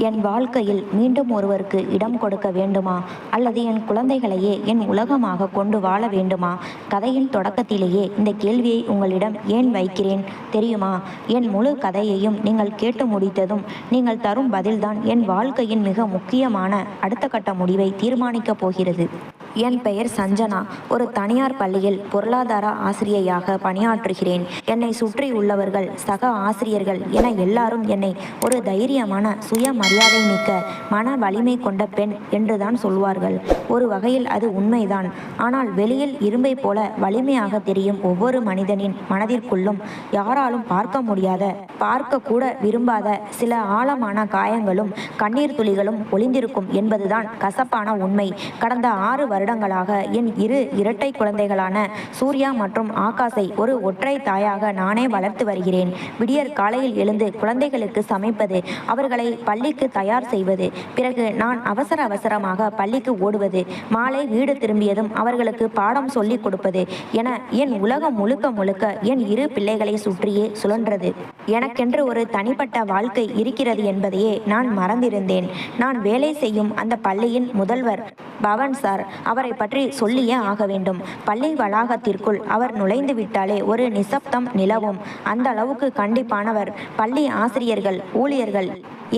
என் வாழ்க்கையில் மீண்டும் ஒருவருக்கு இடம் கொடுக்க வேண்டுமா, அல்லது என் குழந்தைகளையே என் உலகமாக கொண்டு வாழ வேண்டுமா? கதையின் தொடக்கத்திலேயே இந்த கேள்வியை உங்களிடம் ஏன் வைக்கிறேன் தெரியுமா? என் முழு கதையையும் நீங்கள் கேட்டு முடித்ததும் நீங்கள் தரும் பதில்தான் என் வாழ்க்கையின் மிக முக்கியமான அடுத்த கட்ட முடிவை தீர்மானிக்கப் போகிறது. என் பெயர் சஞ்சனா. ஒரு தனியார் பள்ளியில் பொருளாதார ஆசிரியையாக பணியாற்றுகிறேன். என்னை சுற்றி உள்ளவர்கள், சக ஆசிரியர்கள் என எல்லாரும் என்னை ஒரு தைரியமான, சுயமரியாதை மிக்க, மன வலிமை கொண்ட பெண் என்றுதான் சொல்வார்கள். ஒரு வகையில் அது உண்மைதான். ஆனால் வெளியில் இரும்பை போல வலிமையாக தெரியும் ஒவ்வொரு மனிதனின் மனதிற்குள்ளும் யாராலும் பார்க்க முடியாத, பார்க்க கூட விரும்பாத சில ஆழமான காயங்களும் கண்ணீர் துளிகளும் ஒளிந்திருக்கும் என்பதுதான் கசப்பான உண்மை. கடந்த 6 வருடங்களாக என் இரட்டை குழந்தைகளான சூர்யா மற்றும் ஆகாஷை ஒரு ஒற்றை தாயாக நானே வளர்த்து வருகிறேன். விடியற் காலையில் எழுந்து குழந்தைகளுக்கு சமைப்பது, அவர்களை பள்ளிக்கு தயார் செய்வது, பிறகு நான் அவசரமாக பள்ளிக்கு ஓடுவது, மாலை வீடு திரும்பியதும் அவர்களுக்கு பாடம் சொல்லிக் கொடுப்பது என என் உலகம் முழுக்க என் 2 பிள்ளைகளை சுற்றியே சுழன்றது. எனக்கென்று ஒரு தனிப்பட்ட வாழ்க்கை இருக்கிறது என்பதையே நான் மறந்திருந்தேன். நான் வேலை செய்யும் அந்த பள்ளியின் முதல்வர் பவன் சார், அவரை பற்றி சொல்லியே ஆக வேண்டும். பள்ளி வளாகத்திற்குள் அவர் நுழைந்து விட்டாலே ஒரு நிசப்தம் நிலவும். அந்த அளவுக்கு கண்டிப்பானவர். பள்ளி ஆசிரியர்கள், ஊழியர்கள்,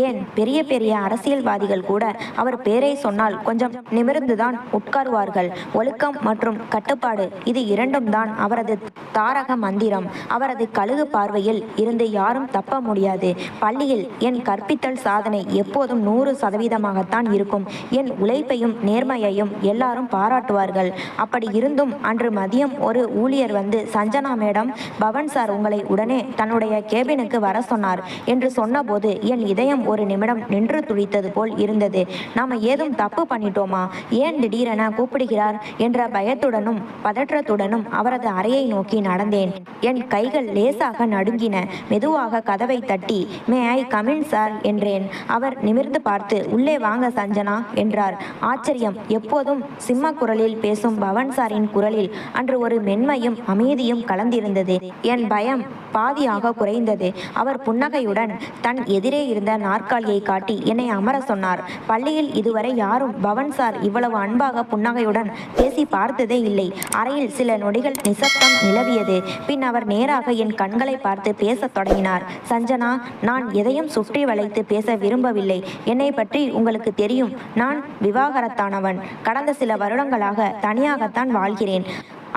ஏன் பெரிய பெரிய அரசியல்வாதிகள் கூட அவர் பேரை சொன்னால் கொஞ்சம் நிமிர்ந்துதான் உட்காருவார்கள். ஒழுக்கம் மற்றும் கட்டுப்பாடு, இது 2ம் தான் அவரது தாரக மந்திரம். அவரது கழுகு பார்வையில் இருந்து யாரும் தப்ப முடியாது. பள்ளியில் என் கற்பித்தல் சாதனை எப்போதும் 100%ஆகத்தான் இருக்கும். என் உழைப்பையும் நேர்மையையும் எல்லாரும் பாராட்டுவார்கள். அப்படி இருந்தும் அன்று மதியம் ஒரு ஊழியர் வந்து, சஞ்சனா மேடம், பவன் சார் உங்களை உடனே தன்னுடைய கேபினுக்கு வர சொன்னார் என்று சொன்னபோது என் இதயம் ஒரு நிமிடம் நின்று துடித்தது போல் இருந்தது. நாம ஏதும் தப்பு பண்ணிட்டோமா? ஏன் திடீரென கூப்பிடுகிறார் என்ற பயத்துடனும் பதற்றத்துடனும் அவரது அறையை நோக்கி நடந்தேன். என் கைகள் லேசாக நடுங்கின. மெதுவாக கதவை தட்டி, மே ஐ கமின் சார் என்றேன். அவர் நிமிர்ந்து பார்த்து, உள்ளே வாங்க சஞ்சனா என்றார். ஆச்சரியம். எப்போதும் சிம்ம குரலில் பேசும் பவன் சாரின் குரலில் அன்று ஒரு மென்மையும் அமைதியும் கலந்திருந்தது. என் பயம் பாதியாக குறைந்தது. அவர் புன்னகையுடன் தன் எதிரே இருந்த நாற்காலியை காட்டி என்னை அமர சொன்னார். பள்ளியில் இதுவரை யாரும் பவன் சார் இவ்வளவு அன்பாக புன்னகையுடன் பேசி பார்த்ததே இல்லை. அறையில் சில நொடிகள் நிசப்தம் நிலவியது. பின் அவர் நேராக என் கண்களை பார்த்து பேசத் தொடங்கினார். சஞ்சனா, நான் எதையும் சுற்றி வளைத்து பேச விரும்பவில்லை. என்னை பற்றி உங்களுக்கு தெரியும். நான் விவாகரத்தானவன். கடந்த சில வருடங்களாக தனியாகத்தான் வாழ்கிறேன்.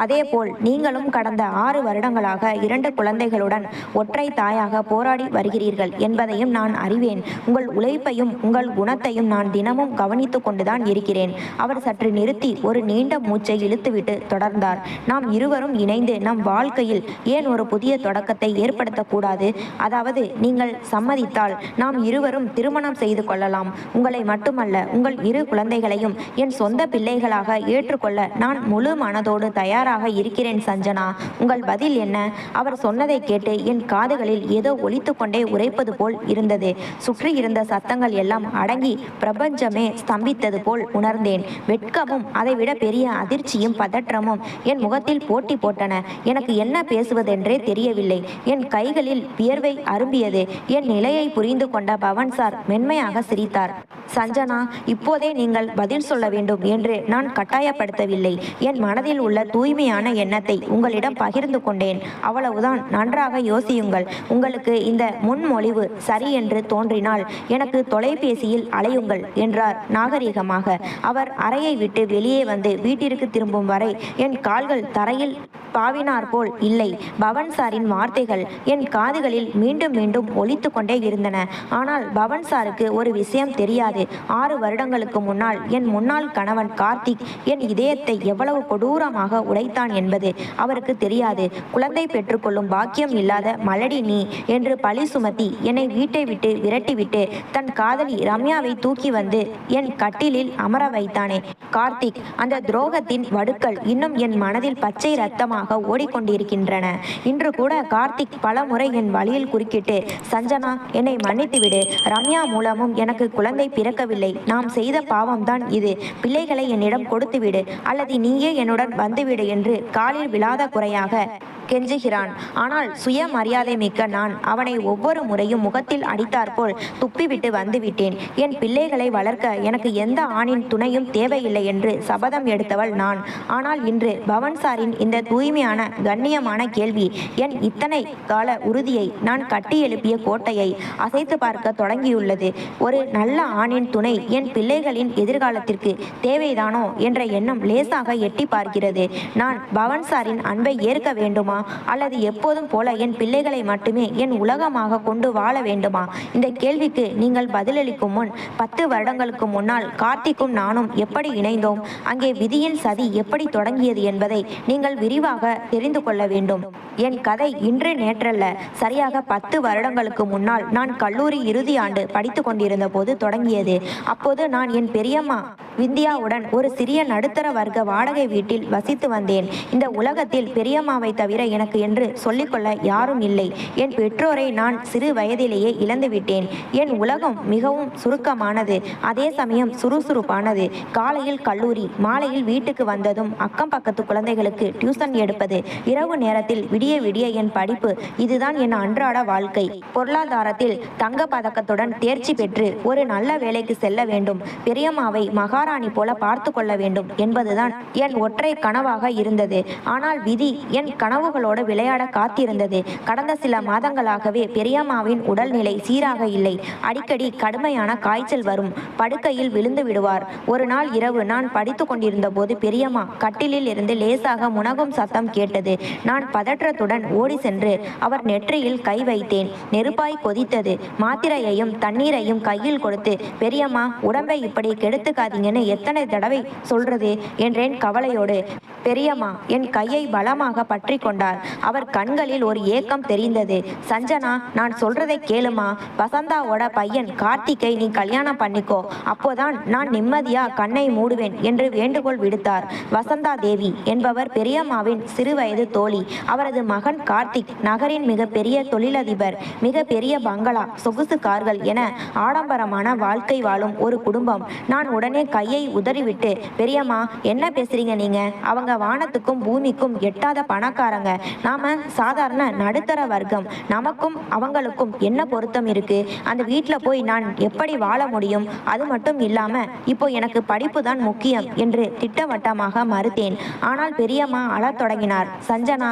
அதேபோல் நீங்களும் கடந்த 6 வருடங்களாக 2 குழந்தைகளுடன் ஒற்றை தாயாக போராடி வருகிறீர்கள் என்பதையும் நான் அறிவேன். உங்கள் உழைப்பையும் உங்கள் குணத்தையும் நான் தினமும் கவனித்து கொண்டுதான் இருக்கிறேன். அவர் சற்று நிறுத்தி ஒரு நீண்ட மூச்சை இழுத்துவிட்டு தொடர்ந்தார். நாம் இருவரும் இணைந்து நம் வாழ்க்கையில் ஏன் ஒரு புதிய தொடக்கத்தை ஏற்படுத்தக்கூடாது? அதாவது, நீங்கள் சம்மதித்தால் நாம் இருவரும் திருமணம் செய்து கொள்ளலாம். உங்களை மட்டுமல்ல, உங்கள் 2 குழந்தைகளையும் என் சொந்த பிள்ளைகளாக ஏற்றுக்கொள்ள நான் முழு மனதோடு தயாராக இருக்கிறேன். சஞ்சனா, உங்கள் பதில் என்ன? அவர் சொன்னதை கேட்டு என் காதுகளில் ஏதோ ஒலித்து கொண்டே உரைப்பது போல் இருந்தது. சுற்றி இருந்த சத்தங்கள் எல்லாம் அடங்கி பிரபஞ்சமே ஸ்தம்பித்தது போல் உணர்ந்தேன். வெட்கமும் அதைவிட பெரிய அதிர்ச்சியும் பதற்றமும் என் முகத்தில் போட்டி போட்டன. எனக்கு என்ன பேசுவதென்றே தெரியவில்லை. என் கைகளில் வியர்வை அரும்பியது. என் நிலையை புரிந்து கொண்ட பவன் சார் மென்மையாக சிரித்தார். சஞ்சனா, இப்போதே நீங்கள் பதில் சொல்ல வேண்டும் என்று நான் கட்டாயப்படுத்தவில்லை. என் மனதில் உள்ள தூய்மையான எண்ணத்தை உங்களிடம் பகிர்ந்து கொண்டேன். அவ்வளவுதான். நன்றாக யோசியுங்கள். உங்களுக்கு இந்த முன்மொழிவு சரி என்று தோன்றினால் எனக்கு தொலைபேசியில் அலையுங்கள் என்றார் நாகரிகமாக. அவர் அறையை விட்டு வெளியே வந்து வீட்டிற்கு திரும்பும் வரை என் கால்கள் தரையில் பாவினார் போல் இல்லை. பவன் சாரின் வார்த்தைகள் என் காதுகளில் மீண்டும் மீண்டும் ஒலித்து கொண்டே இருந்தன. ஆனால் பவன் சாருக்கு ஒரு விஷயம் தெரியாது. 6 வருடங்களுக்கு முன்னால் என் முன்னாள் கணவன் கார்த்திக் என் இதயத்தை எவ்வளவு கொடூரமாக உடைத்தான் என்பது அவருக்கு தெரியாது. குழந்தை பெற்றுக்கொள்ளும் பாக்கியம் இல்லாத மலடி நீ என்று பழி சுமத்தி என்னை வீட்டை விட்டு விரட்டிவிட்டு தன் காதலி ரம்யாவை தூக்கி வந்து என் கட்டிலில் அமர வைத்தானே கார்த்திக், அந்த துரோகத்தின் வடுக்கள் இன்னும் என் மனதில் பச்சை ரத்தமாக ஓடிக்கொண்டிருக்கின்றன. இன்று கூட கார்த்திக் பல முறை என் வழியில் குறுக்கிட்டு, சஞ்சனா, என்னை மன்னித்துவிடு. ரம்யா மூலமும் எனக்கு குழந்தை பிறக்கவில்லை. நாம் செய்த பாவம்தான் இது. பிள்ளைகளை என்னிடம் கொடுத்துவிடு, அல்லது நீயே என்னுடன் வந்துவிடு என்று காலில் விழாத குறையாக கெஞ்சுகிறான். ஆனால் சுயமரியாதை மிக்க நான் அவனை ஒவ்வொரு முறையும் முகத்தில் அடித்தாற்போல் துப்பிவிட்டு வந்துவிட்டேன். என் பிள்ளைகளை வளர்க்க எனக்கு எந்த ஆணின் துணையும் தேவையில்லை என்று சபதம் எடுத்தவள் நான். ஆனால் இன்று பவன்சாரின் இந்த தூய்மையான கண்ணியமான கேள்வி என் இத்தனை கால உறுதியை, நான் கட்டி எழுப்பிய கோட்டையை அசைத்து பார்க்க தொடங்கியுள்ளது. ஒரு நல்ல ஆணின் துணை என் பிள்ளைகளின் எதிர்காலத்திற்கு தேவைதானோ என்ற எண்ணம் லேசாக எட்டி பார்க்கிறது. நான் பவன்சாரின் அன்பை ஏற்க வேண்டுமா, அல்லது எப்போதும் போல என் பிள்ளைகளை மட்டுமே என் உலகமாக கொண்டு வாழ வேண்டுமா? இந்த கேள்விக்கு நீங்கள் பதிலளிக்கும் முன் 10 வருடங்களுக்கு முன்னால் கார்த்திக்கும் நானும் எப்படி இணைந்தோம், அங்கே விதியின் சதி எப்படி தொடங்கியது என்பதை நீங்கள் விரிவாக தெரிந்து கொள்ள வேண்டும். என் கதை இன்று நேற்றல்ல, சரியாக 10 வருடங்களுக்கு முன்னால் நான் கல்லூரி இறுதி ஆண்டு படித்து கொண்டிருந்த போது தொடங்கியது. அப்போது நான் என் பெரியம்மா விந்தியாவுடன் ஒரு சிறிய நடுத்தர வர்க்க வாடகை வீட்டில் வசித்து வந்தேன். இந்த உலகத்தில் பெரியம்மாவை தவிர எனக்கு என்று சொல்லிக்கொள்ள யாரும் இல்லை. என் பெற்றோரை நான் சிறு வயதிலேயே இழந்துவிட்டேன். என் உலகம் மிகவும் சுருக்கமானது, அதே சமயம் சுறுசுறுப்பானது. காலையில் கல்லூரி, மாலையில் வீட்டுக்கு வந்ததும் அக்கம் பக்கத்து குழந்தைகளுக்கு டியூஷன் எடுப்பது, இரவு நேரத்தில் விடிய விடிய என் படிப்பு, இதுதான் என் அன்றாட வாழ்க்கை. பொருளாதாரத்தில் தங்க பதக்கத்துடன் தேர்ச்சி பெற்று ஒரு நல்ல வேலைக்கு செல்ல வேண்டும், பெரியம்மாவை மகாராணி போல பார்த்து கொள்ள வேண்டும் என்பதுதான் என் ஒற்றை கனவாக இருந்தது. ஆனால் விதி என் கனவுகளோடு விளையாட காத்திருந்தது. கடந்த சில மாதங்களாகவே பெரியம்மாவின் உடல்நிலை சீராக இல்லை. அடிக்கடி கடுமையான காய்ச்சல் வரும், படுக்கையில் விழுந்து விடுவார். ஒரு நாள் இரவு நான் படித்து கொண்டிருந்த போது பெரியம்மா கட்டிலில் இருந்து லேசாக முனகும் சத்தம் கேட்டது. நான் பதற்றத்துடன் ஓடி சென்று அவர் நெற்றியில் கை வைத்தேன். நெருப்பாய் கொதித்தது. மாத்திரையையும் தண்ணீரையும் கையில் கொடுத்து, பெரியம்மா, உடம்பை இப்படி கெடுத்துக்காதீங்கன்னு எத்தனை தடவை சொல்றது என்றேன் கவலையோடு. பெரியம்மா என் கையை பலமாக பற்றி கொண்டார். அவர் கண்களில் ஒரு ஏக்கம் தெரிந்தது. சஞ்சனா, நான் சொல்றதை கேளுமா, வசந்தாவோட பையன் கார்த்திகை நீ கல்யாணம் பண்ணிக்கோ, அப்போதான் நான் நிம்மதியா கண்ணை மூடுவேன் என்று வேண்டுகோள் விடுத்தார். வசந்தா தேவி என்பவர் பெரியம்மாவின் சிறுவயது தோழி. அவரது மகன் கார்த்திக் நகரின் மிகப்பெரிய தொழிலதிபர். மிக பெரிய பங்களா, சொகுசு கார்கள் என ஆடம்பரமான வாழ்க்கை வாழும் ஒரு குடும்பம். நான் உடனே கையை உதறிவிட்டு, பெரியம்மா, என்ன பேசுறீங்க நீங்க? அவங்க வானத்துக்கும் பூமிக்கும் எட்டாத பணக்காரங்க, நாம சாதாரண நடுத்தர வர்க்கம். நமக்கும் அவங்களுக்கும் என்ன பொருத்தம் இருக்கு? அந்த வீட்டில் போய் நான் எப்படி வாழ முடியும்? அது மட்டும் இல்லாம இப்போ எனக்கு படிப்பு தான் முக்கியம் என்று திட்டவட்டமாக மறுத்தேன். ஆனால் பெரியம்மா அழத் தொடங்கினார். சஞ்சனா,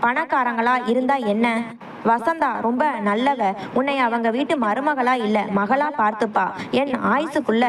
பணக்காரங்களா இருந்தா என்ன? வசந்தா ரொம்ப நல்லவ. உன்னை அவங்க வீட்டு மருமகளா இல்ல மகளா பார்த்துப்பா. என் ஆயுசுக்குள்ள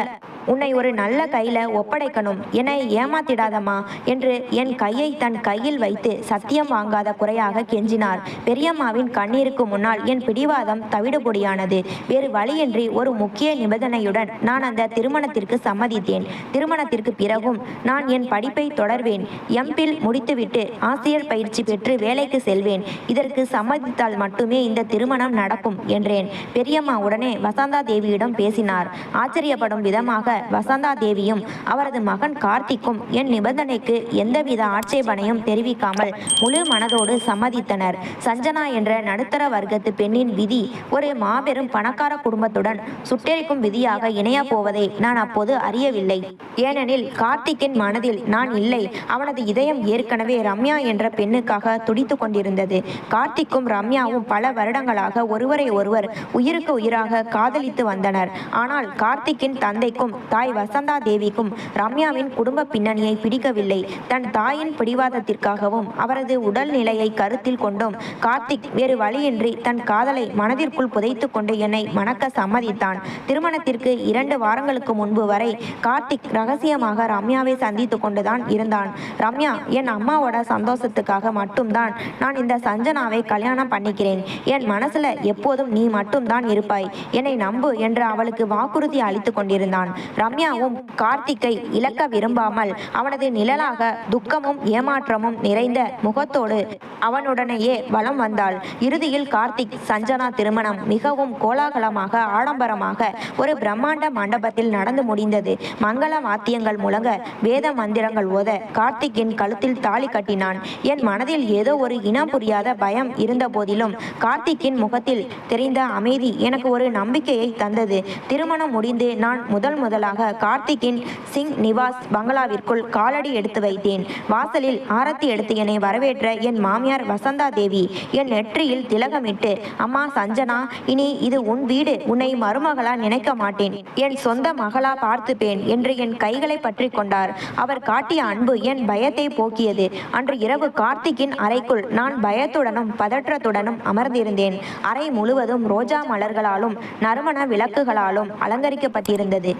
உன்னை ஒரு நல்ல கையில ஒப்படைக்கணும். என்னை ஏமாத்திடாதம்மா என்று என் கையை தன் கையில் வைத்து சத்தியம் வாங்காத குறையாக கெஞ்சினார். பெரியம்மாவின் கண்ணீருக்கு முன்னால் என் பிடிவாதம் தவிடுபொடியானது. வேறு வழியின்றி ஒரு முக்கிய நிபந்தனையுடன் நான் அந்த திருமணத்திற்கு சம்மதித்தேன். திருமணத்திற்கு பிறகும் நான் என் படிப்பை தொடர்வேன். எம்பில் முடித்துவிட்டு ஆசிரியர் பயிற்சி பெற்று வேலைக்கு செல்வேன். இதற்கு சம்மதித்தால் மட்டுமே இந்த திருமணம் நடக்கும் என்றேன். பெரியம்மா உடனே வசந்தா தேவியிடம் பேசினார். ஆச்சரியப்படும் விதமாக வசந்தா தேவியும் அவரது மகன் கார்த்திக்கும் என் நிபந்தனைக்கு எந்தவித ஆட்சேபனையும் தெரிவிக்காமல் முழு மனதோடு சம்மதித்தனர். சஞ்சனா என்ற நடுத்தர வர்க்கத்து பெண்ணின் விதி ஒரு மாபெரும் பணக்கார குடும்பத்துடன் சுட்டெரிக்கும் விதியாக இணைய போவதை நான் அப்போது அறியவில்லை. ஏனெனில் கார்த்திக்கின் மனதில் நான் இல்லை. அவனது இதயம் ஏற்கனவே ரம்யா என்ற பெண்ணுக்காக துடித்து கொண்டிருந்தது. கார்த்திக்கும் ரம்யாவும் பல வருடங்களாக ஒருவரை ஒருவர் உயிருக்கு உயிராக காதலித்து வந்தனர். ஆனால் கார்த்திக்கின் தந்தைக்கும் தாய் வசந்தா தேவிக்கும் ரம்யாவின் குடும்ப பின்னணியை பிடிக்கவில்லை. தன் தாயின் பிடிவாதத்திற்காகவும் அவரது உடல்நிலையை கருத்தில் கொண்டும் கார்த்திக் வேறு வழியின்றி தன் காதலை மனதிற்குள் புதைத்து கொண்டு என்னை மணக்க சம்மதித்தான். திருமணத்திற்கு 2 வாரங்களுக்கு முன்பு வரை கார்த்திக் ரகசியமாக ரம்யாவை சந்தித்து கொண்டுதான் இருந்தான். ரம்யா, என் அம்மாவோட சந்தோஷத்துக்காக மட்டும்தான் நான் இந்த சஞ்சனாவை கல்யாணம் பண்ணிக்கிறேன். என் மனசுல எப்போதும் நீ மட்டும்தான் இருப்பாய், என்னை நம்பு என்று அவளுக்கு வாக்குறுதி அளித்து கொண்டிருந்தான். ரம்யாவும் கார்த்திக்கை இழக்க விரும்பாமல் அவனது நிழலாக துக்கமும் ஏமாற்றமும் நிறைந்த முகத்தோடு அவனுடனேயே வலம் வந்தாள். இறுதியில் கார்த்திக் சஞ்சனா திருமணம் மிகவும் கோலாகலமாக ஆடம்பரமாக ஒரு பிரம்மாண்ட மண்டபத்தில் நடந்து முடிந்தது. மங்கள வாத்தியங்கள் முழங்க, வேத மந்திரங்கள் ஓத கார்த்திக்கின் கழுத்தில் தாலி கட்டினான். என் மனதில் ஏதோ ஒரு இனம் புரியாத பயம் இருந்த போதிலும் கார்த்திக்கின் முகத்தில் தெரிந்த அமைதி எனக்கு ஒரு நம்பிக்கையை தந்தது. திருமணம் முடிந்து நான் முதல் முதலாக கார்த்திக்கின் சிங் நிவாஸ் பங்களாவிற்குள் காலடி எடுத்து வைத்தேன். வாசலில் ஆரத்தி எடுத்து என்னை வரவேற்ற என் மாமியார் வசந்தா தேவி என் நெற்றியில் திலகமிட்டு, அம்மா சஞ்சனா, இனி இது உன் வீடு, உன்னை மருமகளா நினைக்க மாட்டேன், என் சொந்த மகளா பார்த்துப்பேன் என்று என் கைகளை பற்றி கொண்டார். அவர் காட்டிய அன்பு என் பயத்தை போக்கியது. அன்று இரவு கார்த்திக்கின் அறைக்குள் நான் பயத்துடனும் பதற்றத்துடனும் அமர்ந்திருந்தேன். அறை முழுவதும் ரோஜா மலர்களாலும் நறுமண விளக்குகளாலும் அலங்கரிக்கப்பட்டிருந்தது.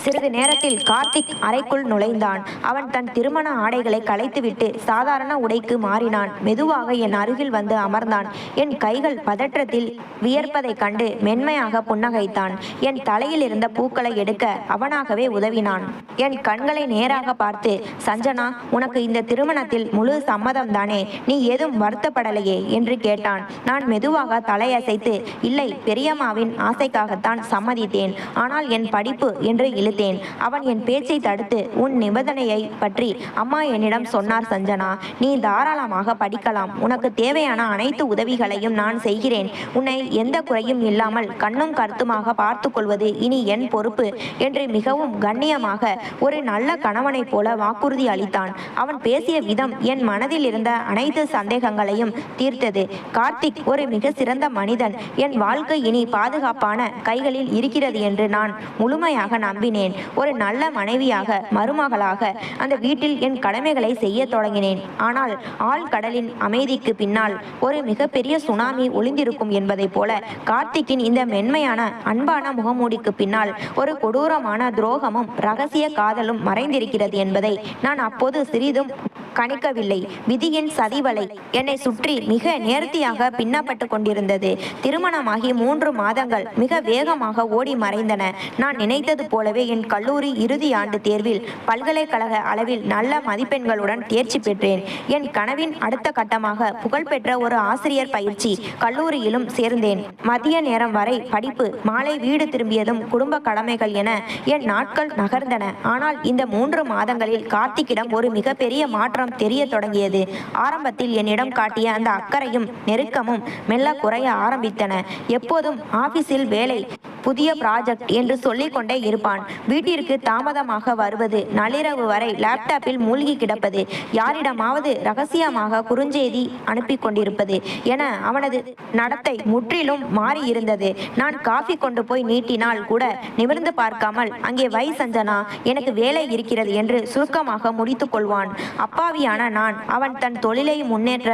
சிறிது நேரத்தில் கார்த்திக் அறைக்குள் நுழைந்தான். அவன் தன் திருமண ஆடைகளை களைத்துவிட்டு சாதாரண உடைக்கு மாறினான். மெதுவாக என் அருகில் வந்து அமர்ந்தான். என் கைகள் பதற்றத்தில் வியர்ப்பதைக் கண்டு மென்மையாக புன்னகைத்தான். என் தலையில் இருந்த பூக்களை எடுக்க அவனாகவே உதவினான். என் கண்களை நேராக பார்த்து, சஞ்சனா, உனக்கு இந்த திருமணத்தில் முழு சம்மதம் தானே? நீ ஏதும் வருத்தப்படலையே என்று கேட்டான். நான் மெதுவாக தலையசைத்து, இல்லை, பெரியம்மாவின் ஆசைக்காகத்தான் சம்மதித்தேன். ஆனால் என் படிப்பு என்று இழுத்தேன். அவன் என் பேச்சை தடுத்து, உன் நிபந்தனையை பற்றி அம்மா என்னிடம் சொன்னார் சஞ்சனா. நீ தாராளமாக படிக்கலாம். உனக்கு தேவையான அனைத்து உதவிகளையும் நான் செய்கிறேன். உன்னை எந்த குறையும் இல்லாமல் கண்ணும் கருத்துமாக பார்த்து கொள்வது இனி என் பொறுப்பு என்று மிகவும் கண்ணியமாக ஒரு நல்ல கணவனைப் போல வாக்குறுதி அளித்தான். அவன் பேசிய விதம் என் மனதில் இருந்த அனைத்து சந்தேகங்களையும் தீர்த்தது. கார்த்திக் ஒரு மிக சிறந்த மனிதன். என் வாழ்க்கை இனி பாதுகாப்பான கைகளில் இருக்கிறது என்று நான் முழுமையாக நம்பினேன். ஒரு நல்ல மனைவியாக, மருமகளாக அந்த வீட்டில் என் கடமைகளை செய்ய தொடங்கினேன். ஆனால் ஆழ்கடலின் அமைதிக்கு பின்னால் ஒரு மிகப்பெரிய சுனாமி ஒளிந்திருக்கும் என்பதைப் போல கார்த்திக்கின் இந்த மென்மையான அன்பான முகமூடிக்கு பின்னால் ஒரு கொடூரமான துரோகமும் இரகசிய காதலும் மறைந்திருக்கிறது என்பதை நான் அப்போது சிறிதும் கணிக்கவில்லை. விதியின் சதிவலை என்னை சுற்றி மிக நேர்த்தியாக பின்னப்பட்டு கொண்டிருந்தது. திருமணமாகி 3 மாதங்கள் மிக வேகமாக ஓடி மறைந்தன. நான் நினைத்தது போலவே என் கல்லூரி இறுதி ஆண்டு தேர்வில் பல்கலைக்கழக அளவில் நல்ல மதிப்பெண்களுடன் தேர்ச்சி பெற்றேன். என் கனவின் அடுத்த கட்டமாக புகழ்பெற்ற ஒரு ஆசிரியர் பயிற்சி கல்லூரியிலும் சேர்ந்தேன். மதிய நேரம் வரை படிப்பு, மாலை வீடு திரும்பியதும் குடும்ப கடமைகள் என என் நாட்கள் நகர்ந்தன. ஆனால் இந்த 3 மாதங்களில் கார்த்திக்கிடம் ஒரு மிகப்பெரிய மாற்றம் தெரிய தொடங்கியது. ஆரம்பத்தில் என்னிடம் காட்டிய அந்த அக்கறையும் நெருக்கமும் மெல்ல குறைய ஆரம்பித்தன. எப்போதும் ஆபீஸில் வேலை, புதிய ப்ராஜெக்ட் என்று சொல்லிக் கொண்டே இருப்பான். வீட்டிற்கு தாமதமாக வருவது, நள்ளிரவு வரை லேப்டாப்பில் மூழ்கி கிடப்பது, யாரிடமாவது ரகசியமாக குறுஞ்செய்தி அனுப்பி கொண்டிருப்பது என அவனது நடத்தை முற்றிலும் மாறியிருந்தது. நான் காஃபி கொண்டு போய் நீட்டினால் கூட நிமிர்ந்து பார்க்காமல், அங்கே வை சஞ்சனா, எனக்கு வேலை இருக்கிறது என்று சுருக்கமாக முடித்து கொள்வான். அப்பாவியான நான் அவன் தன் தொழிலை முன்னேற்ற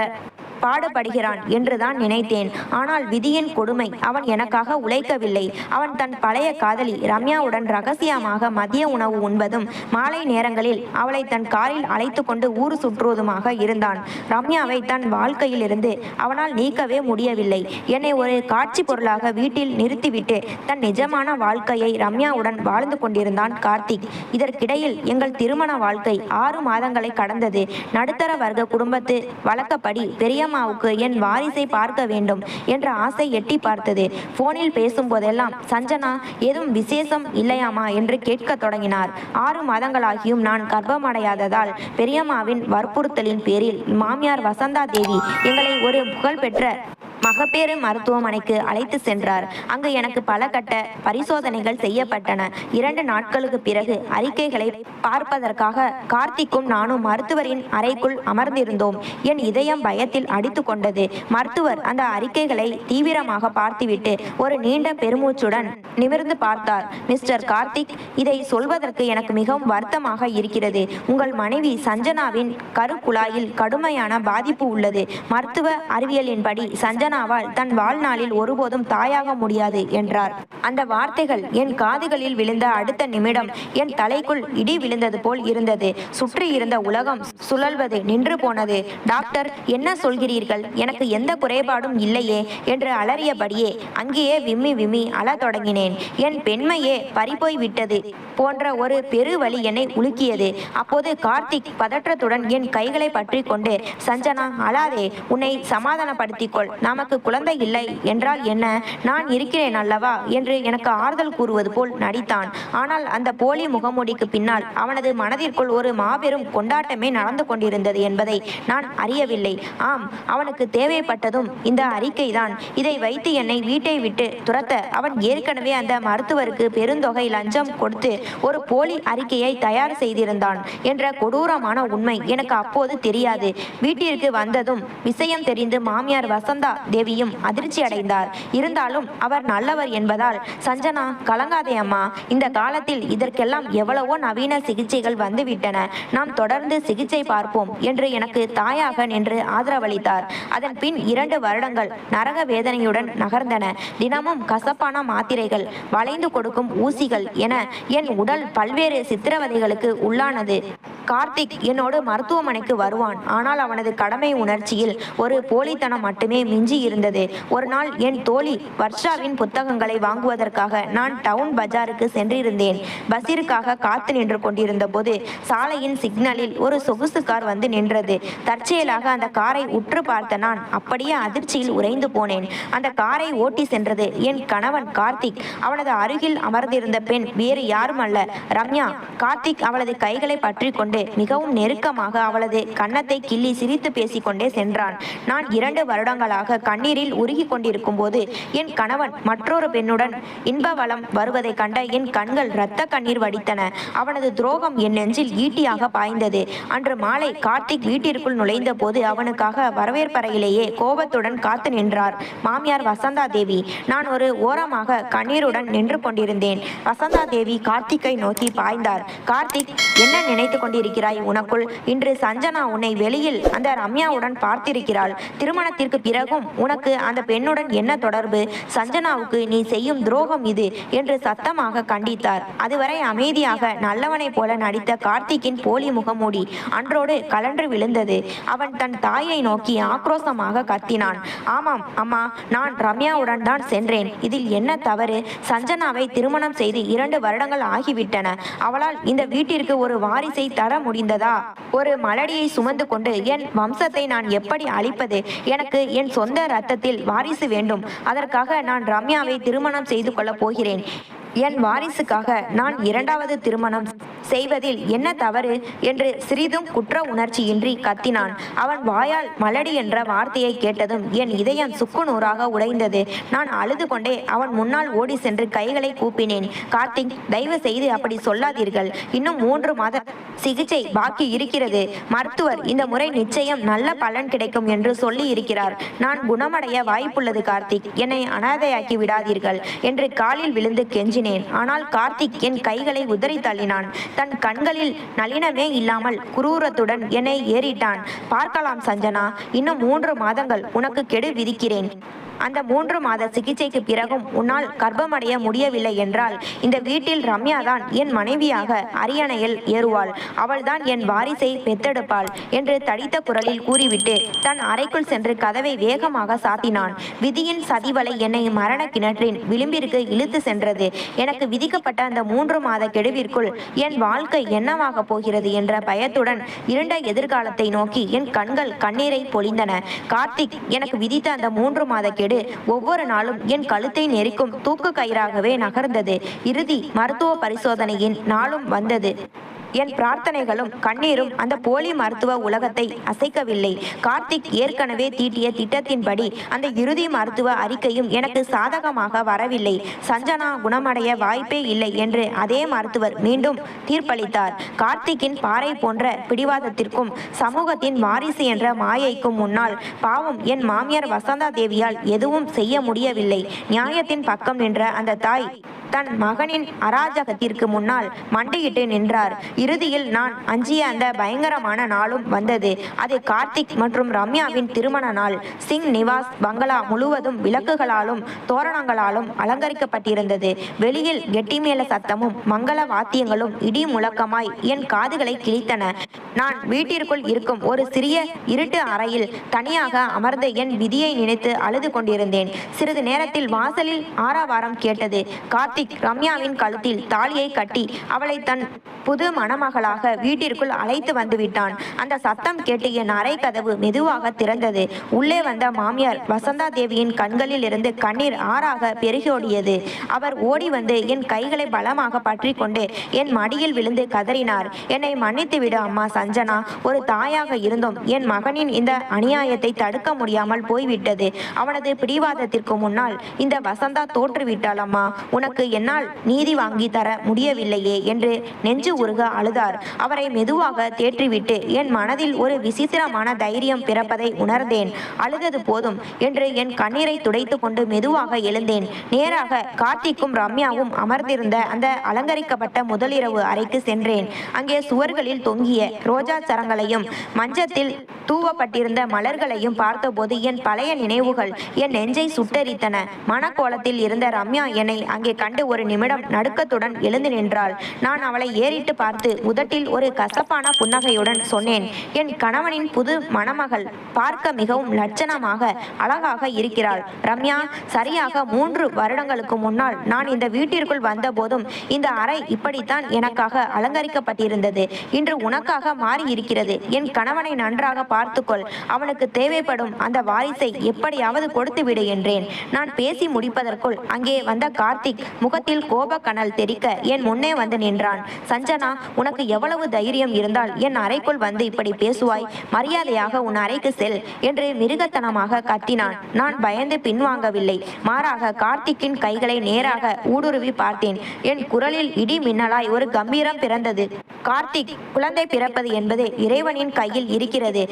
பாடுபடுகிறான் என்றுதான் நினைத்தேன். ஆனால் விதியின் கொடுமை, அவன் எனக்காக உழைக்கவில்லை. அவன் தன் பழைய காதலி ரம்யாவுடன் ரகசியமாக மதிய உணவு உண்பதும் மாலை நேரங்களில் அவளை தன் காரில் அழைத்து கொண்டு ஊர் சுற்றுவதுமாக இருந்தான். ரம்யாவை தன் வாழ்க்கையில் இருந்து அவனால் நீக்கவே முடியவில்லை. என்னை ஒரு காட்சி பொருளாக வீட்டில் நிறுத்திவிட்டு தன் நிஜமான வாழ்க்கையை ரம்யாவுடன் வாழ்ந்து கொண்டிருந்தான் கார்த்திக். இதற்கிடையில் எங்கள் திருமண வாழ்க்கை 6 மாதங்களை கடந்தது. நடுத்தர வர்க்க குடும்பத்து வழக்கப்படி பெரிய அம்மாவுக்கு என் வாரிசை பார்க்க வேண்டும் என்ற ஆசை எட்டி பார்த்தது. போனில் பேசும்போதெல்லாம், சஞ்சனா, ஏதும் விசேஷம் இல்லையாமா என்று கேட்க தொடங்கினார். 6 மாதங்களாகியும் நான் கர்ப்பமடையாததால் பெரியம்மாவின் வற்புறுத்தலின் பேரில் மாமியார் வசந்தா தேவி எங்களை ஒரு புகழ்பெற்ற மகப்பேறு மருத்துவமனைக்கு அழைத்து சென்றார். அங்கு எனக்கு பல கட்ட பரிசோதனைகள் செய்யப்பட்டன. 2 நாட்களுக்கு பிறகு அறிக்கைகளை பார்ப்பதற்காக கார்த்திக்கும் நானும் மருத்துவரின் அறைக்குள் அமர்ந்திருந்தோம். என் இதயம் பயத்தில் அடித்து கொண்டது. மருத்துவர் அந்த அறிக்கைகளை தீவிரமாக பார்த்துவிட்டு ஒரு நீண்ட பெருமூச்சுடன் நிமிர்ந்து பார்த்தார். மிஸ்டர் கார்த்திக், இதை சொல்வதற்கு எனக்கு மிகவும் வருத்தமாக இருக்கிறது. உங்கள் மனைவி சஞ்சனாவின் கருக்குழாயில் கடுமையான பாதிப்பு உள்ளது. மருத்துவ அறிவியலின்படி சஞ்சனாவால் தன் வாழ்நாளில் ஒருபோதும் தாயாக முடியாது என்றார். அந்த வார்த்தைகள் என் காதுகளில் விழுந்த அடுத்த நிமிடம் என் தலைக்குள் இடி விழுந்தது போல் இருந்தது. சுற்றி இருந்த உலகம் சுழல்வது நின்று போனது. டாக்டர், என்ன சொல்கிறீர்கள்? எனக்கு எந்த குறைபாடும் இல்லையே என்று அலறியபடியே அங்கேயே விம்மி விம்மி அழ தொடங்கினேன். என் பெண்மையே பறிபோய் விட்டது போன்ற ஒரு பெருவலி என்னை உலுக்கியது. அப்போது கார்த்திக் பதற்றத்துடன் என் கைகளை பற்றி கொண்டு, சஞ்சனா, அழாதே, உன்னை சமாதானப்படுத்திக்கொள், நாம நமக்கு குழந்தை இல்லை என்றால் என்ன, நான் இருக்கிறேன் அல்லவா என்று எனக்கு ஆறுதல் கூறுவது போல் நடித்தான். ஆனால் அந்த போலி முகமூடிக்கு பின்னால் அவனது மனதிற்குள் ஒரு மாபெரும் கொண்டாட்டமே நடந்து கொண்டிருந்தது என்பதை நான் அறியவில்லை. ஆம், அவனுக்கு தேவைப்பட்டதும் இந்த அறிக்கைதான். இதை வைத்து என்னை வீட்டை விட்டு துரத்த அவன் ஏற்கனவே அந்த மருத்துவருக்கு பெருந்தொகை லஞ்சம் கொடுத்து ஒரு போலி அறிக்கையை தயார் செய்திருந்தான் என்ற கொடூரமான உண்மை எனக்கு அப்போது தெரியாது. வீட்டிற்கு வந்ததும் விஷயம் தெரிந்து மாமியார் வசந்தா தேவியும் அதிர்ச்சி அடைந்தார். இருந்தாலும் அவர் நல்லவர் என்பதால், சஞ்சனா கலங்காதே அம்மா, இந்த காலத்தில் இதற்கெல்லாம் எவ்வளவோ நவீன சிகிச்சைகள் வந்துவிட்டன, நாம் தொடர்ந்து சிகிச்சை பார்ப்போம் என்று எனக்கு தாயாக நின்று ஆதரவளித்தார். அதன் பின் 2 வருடங்கள் நரக வேதனையுடன் நகர்ந்தன. தினமும் கசப்பான மாத்திரைகள், வளைந்து கொடுக்கும் ஊசிகள் என என் உடல் பல்வேறு சித்திரவதைகளுக்கு உள்ளானது. கார்த்திக் என்னோடு மருத்துவமனைக்கு வருவான். ஆனால் அவனது கடமை உணர்ச்சியில் ஒரு போலித்தனம் மட்டுமே மிஞ்சி இருந்தது. ஒரு நாள் என் தோழி வர்ஷாவின் புத்தகங்களை வாங்குவதற்காக நான் டவுன் பஜாருக்கு சென்றிருந்தேன். பஸ்ஸிற்காக காத்து நின்று கொண்டிருந்த போது சாலையின் சிக்னலில் ஒரு சொகுசு கார் வந்து நின்றது. தற்செயலாக அந்த காரை உற்று பார்த்த நான் அப்படியே அதிர்ச்சியில் உறைந்து போனேன். அந்த காரை ஓட்டி சென்றது என் கணவன் கார்த்திக். அவனது அருகில் அமர்ந்திருந்த பெண் வேறு யாரும் அல்ல, ரம்யா. கார்த்திக் அவளது கைகளை பற்றி கொண்டு மிகவும் நெருக்கமாக அவளது கன்னத்தை கிள்ளி சிரித்து பேசிக்கொண்டே சென்றான். நான் 2 வருடங்களாக கண்ணீரில் உருகி கொண்டிருக்கும் போது என் கணவன் மற்றொரு பெண்ணுடன் இன்பவளம் வருவதை கண்ட என் கண்கள் இரத்த கண்ணீர் வடித்தன. அவனது துரோகம் என் நெஞ்சில் ஈட்டியாக பாய்ந்தது. அன்று மாலை கார்த்திக் வீட்டிற்குள் நுழைந்த போது அவனுக்காக வரவேற்பறையிலேயே கோபத்துடன் காத்து நின்றார் மாமியார் வசந்தா தேவி. நான் ஒரு ஓரமாக கண்ணீருடன் நின்று கொண்டிருந்தேன். வசந்தா தேவி கார்த்திக்கை நோக்கி பாய்ந்தார். கார்த்திக், என்ன நினைத்து கொண்டிருக்கிறாய்? உனக்குள் இன்று சஞ்சனா உன்னை வெளியில் அந்த ரம்யாவுடன் பார்த்திருக்கிறாள். திருமணத்திற்கு பிறகும் உனக்கு அந்த பெண்ணுடன் என்ன தொடர்பு? சஞ்சனாவுக்கு நீ செய்யும் துரோகம் இது என்று சத்தமாக கண்டித்தார். அதுவரை அமைதியாக நல்லவனை போல நடித்த கார்த்திக்கின் போலி முகமூடி அன்றோடு கலன்று விழுந்தது. அவன் தன் தாயை நோக்கி ஆக்ரோஷமாக கத்தினான். ஆமாம் அம்மா, நான் ரம்யாவுடன் தான் சென்றேன். இதில் என்ன தவறு? சஞ்சனாவை திருமணம் செய்து 2 வருடங்கள் ஆகிவிட்டன. அவளால் இந்த வீட்டிற்கு ஒரு வாரிசை தர முடிந்ததா? ஒரு மலடியை சுமந்து கொண்டு என் வம்சத்தை நான் எப்படி அழிப்பது? எனக்கு என் சொந்த இரத்தத்தில் வாரிசு வேண்டும். அதற்காக நான் ரம்யாவை திருமணம் செய்து கொள்ளப் போகிறேன். என் வாரிசுக்காக நான் 2வது திருமணம் செய்வதில் என்ன தவறு என்று சிறிதும் குற்ற உணர்ச்சியின்றி கத்தினான். அவன் வாயால் மலடி என்ற வார்த்தையை கேட்டதும் என் இதயம் சுக்குநூறாக உடைந்தது. நான் அழுது கொண்டே அவன் முன்னால் ஓடி சென்று கைகளை கூப்பினேன். கார்த்திக், தயவு செய்து அப்படி சொல்லாதீர்கள். இன்னும் 3 மாத சிகிச்சை பாக்கி இருக்கிறது. மருத்துவர் இந்த முறை நிச்சயம் நல்ல பலன் கிடைக்கும் என்று சொல்லி இருக்கிறார். நான் குணமடைய வாய்ப்புள்ளது. கார்த்திக், என்னை அனாதையாக்கி விடாதீர்கள் என்று காலில் விழுந்து கெஞ்சி. ஆனால் கார்த்திக் என் கைகளை உதறி தள்ளினான். தன் கண்களில் நளினமே இல்லாமல் குரூரத்துடன் என்னை ஏறிட்டான். பார்க்கலாம் சஞ்சனா, இன்னும் 3 மாதங்கள் உனக்கு கெடு விதிக்கிறேன். அந்த 3 மாத சிகிச்சைக்கு பிறகும் உன்னால் கர்ப்பமடைய முடியவில்லை என்றால் இந்த வீட்டில் ரம்யா தான் என் மனைவியாக அரியணையில் ஏறுவாள். அவள்தான் என் வாரிசை பெத்தெடுப்பாள் என்று தடித்த குரலில் கூறிவிட்டு தன் அறைக்குள் சென்று கதவை வேகமாக சாத்தினான். விதியின் சதிவலை என்னை மரண கிணற்றின் விளிம்பிற்கு இழுத்து சென்றது. எனக்கு விதிக்கப்பட்ட அந்த 3 மாத கெடுவிற்குள் என் வாழ்க்கை என்னவாக போகிறது என்ற பயத்துடன் இருண்ட எதிர்காலத்தை நோக்கி என் கண்கள் கண்ணீரை பொழிந்தன. கார்த்திக் எனக்கு விதித்த அந்த 3 மாத கெடு ஒவ்வொரு நாளும் என் கழுத்தை நெரிக்கும் தூக்கு கயிறாகவே நகர்ந்தது. இறுதி மருத்துவ பரிசோதனையின் நாளும் வந்தது. என் பிரார்த்தனைகளும் கண்ணீரும் அந்த போலி மருத்துவ உலகத்தை அசைக்கவில்லை. கார்த்திக் ஏற்கனவே தீட்டிய திட்டத்தின்படி அந்த இறுதி மருத்துவ அறிக்கையும் எனக்கு சாதகமாக வரவில்லை. சஞ்சனா குணமடைய வாய்ப்பே இல்லை என்று அதே மருத்துவர் மீண்டும் தீர்ப்பளித்தார். கார்த்திக்கின் பாறை போன்ற பிடிவாதத்திற்கும் சமூகத்தின் வாரிசு என்ற மாயைக்கும் முன்னால் பாவம் என் மாமியார் வசந்தா தேவியால் எதுவும் செய்ய முடியவில்லை. நியாயத்தின் பக்கம் நின்ற அந்த தாய் தன் மகனின் அராஜகத்திற்கு முன்னால் மண்டியிட்டு நின்றார். இறுதியில் நான் அஞ்சிய அந்த பயங்கரமான நாளும் வந்தது. அது கார்த்திக் மற்றும் ரம்யாவின் திருமண நாள். சிங் நிவாஸ் பங்களா முழுவதும் விளக்குகளாலும் தோரணங்களாலும் அலங்கரிக்கப்பட்டிருந்தது. வெளியில் கெட்டிமேள சத்தமும் மங்கள வாத்தியங்களும் இடி முழக்கமாய் என் காதுகளை கிழித்தன. நான் வீட்டிற்குள் இருக்கும் ஒரு சிறிய இருட்டு அறையில் தனியாக அமர்ந்து என் விதியை நினைத்து அழுது கொண்டிருந்தேன். சிறிது நேரத்தில் வாசலில் ஆரவாரம் கேட்டது. கார்த்திக் கார்த்திக் ரம்யாவின் கழுத்தில் தாலியை கட்டி அவளை தன் புது மணமகளாக வீட்டிற்குள் அழைத்து வந்து விட்டான். அந்த சத்தம் கேட்டு என் அறை கதவு மெதுவாக திறந்தது. உள்ளே வந்த மாமியார் வசந்தா தேவியின் கண்களில் இருந்து கண்ணீர் ஆறாக பெருகோடியது. அவர் ஓடி வந்து என் கைகளை பலமாக பற்றி கொண்டு என் மடியில் விழுந்து கதறினார். என்னை மன்னித்து விடு அம்மா சஞ்சனா. ஒரு தாயாக இருந்தும் என் மகனின் இந்த அநியாயத்தை தடுக்க முடியாமல் போய்விட்டது. அவனது பிடிவாதத்திற்கு முன்னால் இந்த வசந்தா தோற்றுவிட்டாள் அம்மா. உனக்கு என்னால் நீதி வாங்கி தர முடியவில்லையே என்று நெஞ்சு உருக அழுதார். அவரை மெதுவாக தேற்றிவிட்டு என் மனதில் ஒரு விசித்திரமான தைரியம் பிறப்பதை உணர்ந்தேன். அழுதது போதும் என்று என் கண்ணீரை துடைத்து கொண்டு மெதுவாக எழுந்தேன். நேராக கார்த்திக்கும் ரம்யாவும் அமர்ந்திருந்த அந்த அலங்கரிக்கப்பட்ட முதலிரவு அறைக்கு சென்றேன். அங்கே சுவர்களில் தொங்கிய ரோஜா சரங்களையும் மஞ்சத்தில் தூவப்பட்டிருந்த மலர்களையும் பார்த்தபோது என் பழைய நினைவுகள் என் நெஞ்சை சுட்டரித்தன. மனக்கோலத்தில் இருந்த ரம்யா என்னை அங்கே கண்டு ஒரு நிமிடம் நடுக்கத்துடன் எழுந்து நின்றாள். நான் அவளை ஏறிட்டு பார்த்து உதட்டில் ஒரு கசப்பான புன்னகையுடன் சொன்னேன், என் கணவனின் புது மணமகள் பார்க்க மிகவும் லட்சணமாக அழகாக இருக்கிறாள். ரம்யா, சரியாக 3 வருடங்களுக்கு முன்னால் நான் இந்த வீட்டிற்குள் வந்தபோதும் இந்த அறை இப்படித்தான் எனக்காக அலங்கரிக்கப்பட்டிருந்தது. இன்று உனக்காக மாறி இருக்கிறது. என் கணவனை நன்றாக பார்த்துக்கொள். அவனுக்கு தேவைப்படும் அந்த வாரிசை எப்படியாவது கொடுத்து விடு என்றேன். நான் பேசி முடிப்பதற்குள் அங்கே வந்த கார்த்திக் முகத்தில் கோபக்கனல் தெறிக்க என் முன்னே வந்து நின்றான். சஞ்சனா, உனக்கு எவ்வளவு தைரியம் இருந்தால் என் அறைக்குள் வந்து இப்படி பேசுவாய்? மரியாதையாக உன் அறைக்கு செல் என்று மிருகத்தனமாக கத்தினான். நான் பயந்து பின்வாங்கவில்லை. மாறாக கார்த்திக்கின் கைகளை நேராக ஊடுருவி பார்த்தேன். என் குரலில் இடி மின்னலாய் ஒரு கம்பீரம் பிறந்தது. கார்த்திக், குழந்தை பிறப்பது என்பது இறைவனின் கையில் இருக்கிறது.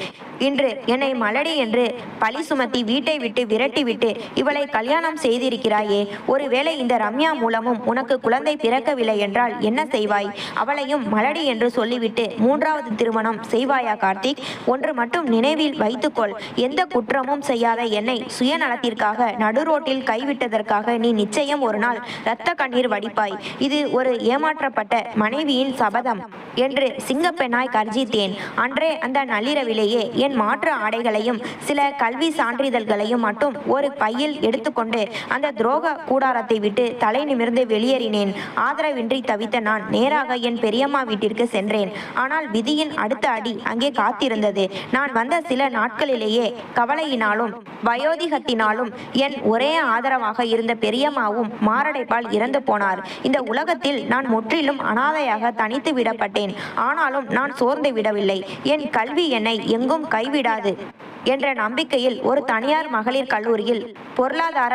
இன்று என்னை மலடி என்று பழி சுமத்தி வீட்டை விட்டு விரட்டிவிட்டு இவளை கல்யாணம் செய்திருக்கிறாயே. ஒருவேளை இந்த ரம்யா மூலமும் உனக்கு குழந்தை பிறக்கவில்லை என்றால் என்ன செய்வாய்? அவளையும் மலடி என்று சொல்லிவிட்டு 3வது திருமணம் செய்வாயா கார்த்திக்? ஒன்று மட்டும் நினைவில் வைத்துக்கொள். எந்த குற்றமும் செய்யாத என்னை சுயநலத்திற்காக நடுரோட்டில் கைவிட்டதற்காக நீ நிச்சயம் ஒரு நாள் இரத்த கண்ணீர் வடிப்பாய். இது ஒரு ஏமாற்றப்பட்ட மனைவியின் சபதம் என்று சிங்கப்பெண்ணாய் கர்ஜித்தேன். அன்றே அந்த நள்ளிரவிலேயே என் மாற்று ஆடைகளையும் சில கல்வி சான்றிதழ்களையும் மட்டும் ஒரு பையில் எடுத்துக்கொண்டு அந்த துரோக கூடாரத்தை விட்டு தலை நிமிர்ந்து வெளியேறினேன். ஆதரவின்றி தவித்த நான் நேராக என் பெரியம்மா வீட்டிற்கு சென்றேன். ஆனால் விதியின் அடுத்த அடி அங்கே காத்திருந்தது. நான் வந்த சில நாட்களிலேயே கவலையினாலும் வயோதிகத்தினாலும் என் ஒரே ஆதரவாக இருந்த பெரியம்மாவும் மாரடைப்பால் இறந்து போனார். இந்த உலகத்தில் நான் முற்றிலும் அனாதையாக தனித்து விடப்பட்டேன். ஆனாலும் நான் சோர்ந்து விடவில்லை. என் கல்வி என்னை எங்கும் கைவிடாது என்ற நம்பிக்கையில் ஒரு தனியார் மகளிர் கல்லூரியில் பொருளாதார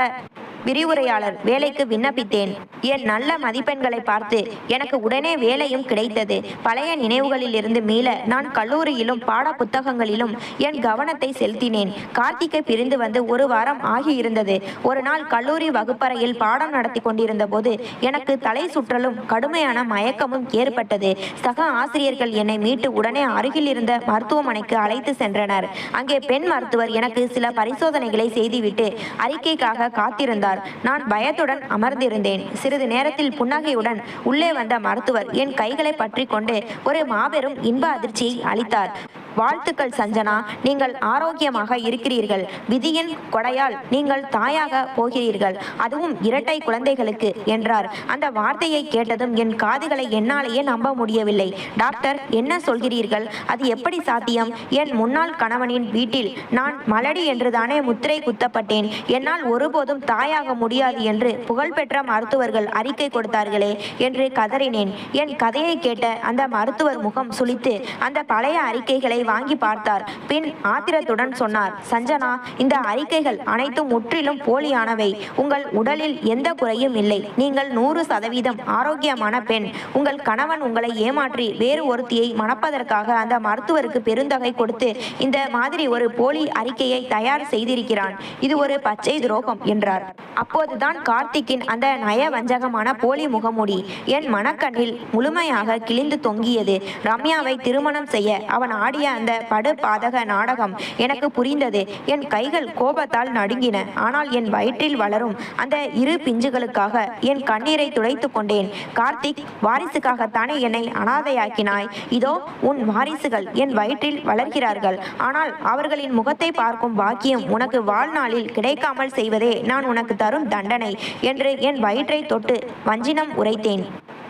விரிவுரையாளர் வேலைக்கு விண்ணப்பித்தேன். என் நல்ல மதிப்பெண்களை பார்த்து எனக்கு உடனே வேலையும் கிடைத்தது. பழைய நினைவுகளில் இருந்து மீள நான் கல்லூரியிலும் பாட புத்தகங்களிலும் என் கவனத்தை செலுத்தினேன். கார்த்திகை பிரிந்து வந்து 1 வாரம் ஆகியிருந்தது. ஒரு நாள் கல்லூரி வகுப்பறையில் பாடம் நடத்தி கொண்டிருந்த போது எனக்கு தலை சுற்றலும் கடுமையான மயக்கமும் ஏற்பட்டது. சக ஆசிரியர்கள் என்னை மீட்டு உடனே அருகில் இருந்த மருத்துவமனைக்கு அழைத்து சென்றனர். அங்கே பெண் மருத்துவர் எனக்கு சில பரிசோதனைகளை செய்துவிட்டு அறிக்கைக்காக காத்திருந்தார். நான் பயத்துடன் அமர்ந்திருந்தேன். சிறிது நேரத்தில் புன்னகையுடன் உள்ளே வந்த மருத்துவர் என் கைகளை பற்றி கொண்டு ஒரு மாபெரும் இன்ப அதிர்ச்சியை அளித்தார். வாழ்த்துக்கள் சஞ்சனா, நீங்கள் ஆரோக்கியமாக இருக்கிறீர்கள். விதியின் கொடையால் நீங்கள் தாயாக போகிறீர்கள், அதுவும் 2 குழந்தைகளுக்கு என்றார். அந்த வார்த்தையை கேட்டதும் என் காதுகளை என்னாலேயே நம்ப முடியவில்லை. டாக்டர், என்ன சொல்கிறீர்கள்? அது எப்படி சாத்தியம்? என் முன்னாள் கணவனின் வீட்டில் நான் மலடி என்றுதானே முத்திரை குத்தப்பட்டேன். என்னால் ஒருபோதும் தாயாக முடியாது என்று புகழ்பெற்ற மருத்துவர்கள் அறிக்கை கொடுத்தார்களே என்று கதறினேன். என் கதையை கேட்ட அந்த மருத்துவர் முகம் சுளித்து அந்த பழைய அறிக்கைகளை வாங்கி பார்த்தார். பின் ஆத்திரத்துடன் சொன்னார், சஞ்சனா, இந்த அறிக்கைகள் அனைத்தும் முற்றிலும் போலியானவை. உங்கள் உடலில் எந்த குறையும் இல்லை. நீங்கள் 100% ஆரோக்கியமான பெண். உங்கள் கணவன் உங்களை ஏமாற்றி வேறு ஒருத்தியை மணப்பதற்காக அந்த மருத்துவருக்கு பெருந்தொகை கொடுத்து இந்த மாதிரி ஒரு போலி அறிக்கையை தயார் செய்திருக்கிறான். இது ஒரு பச்சை துரோகம் என்றார். அப்போதுதான் கார்த்திக்கின் அந்த நயவஞ்சகமான போலி முகமூடி என் மனக்கண்ணில் முழுமையாக கிழிந்து தொங்கியது. ரம்யாவை திருமணம் செய்ய அவன் ஆடிய அந்த படு பாதக நாடகம் எனக்கு புரிந்தது. என் கைகள் கோபத்தால் நடுங்கின. ஆனால் என் வயிற்றில் வளரும் அந்த இரு பிஞ்சுகளுக்காக என் கண்ணீரை துடைத்து கொண்டேன். கார்த்திக், வாரிசுக்காகத்தானே என்னை அனாதையாக்கினாய்? இதோ உன் வாரிசுகள் என் வயிற்றில் வளர்கிறார்கள். ஆனால் அவர்களின் முகத்தை பார்க்கும் பாக்கியம் உனக்கு வாழ்நாளில் கிடைக்காமல் செய்வதே நான் உனக்கு தரும் தண்டனை என்று என் வயிற்றை தொட்டு வஞ்சினம் உரைத்தேன்.